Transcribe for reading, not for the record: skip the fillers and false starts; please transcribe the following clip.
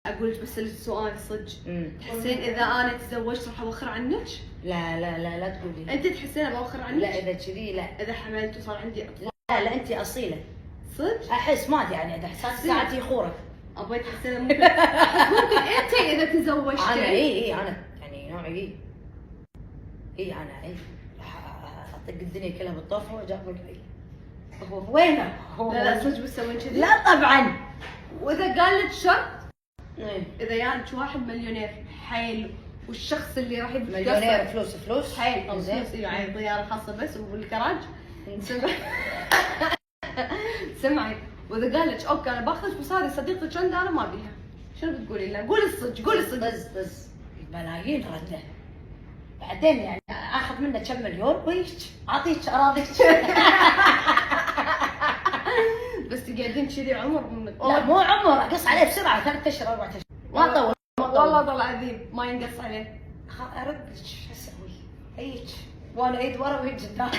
اقول لك بسألك سؤال صدق. تحسين اذا انا تزوجت راح اوخر عنك؟ لا تقولي. انت تحسين بوخر عنك؟ لا اذا كذي لا. اذا حملت وصار عندي اطفال؟ لا انت اصيله صدق؟ احس ما ادري يعني اذا احساس ساعات يخورك. ابغى تحسين ممكن انت اذا تزوجت. انا اي انا يعني نوعي انا راح اطق الدنيا كلها بالطوفه واجاب لك هو وينه؟ لا صدق بتسوين كذي؟ لا طبعا. واذا قال لك شرط؟ ايه اذا جانك واحد مليونير حيل والشخص اللي راح يبي مليونير فلوس حيل او زين. فلوس يعني طياره خاصه بس والكراج سمعي. واذا قال لك اوكي انا باخذك بس هذه صديقتك عندي انا ما ابيها، شنو بتقولي له؟ قولي الصدق قولي الصدق. طز ملايين رده بعدين يعني اخذ منه كم مليون ويش اعطيك اراضيك. بس تقعدين كذي عمر منك. لا مو عمر اقص عليه بسرعه 3 اشهر 4 اشهر ما طول. والله ضل عظيم ما ينقص عليه. ارد شو اسوي هيك وانا ايد ورا وهيك قدام.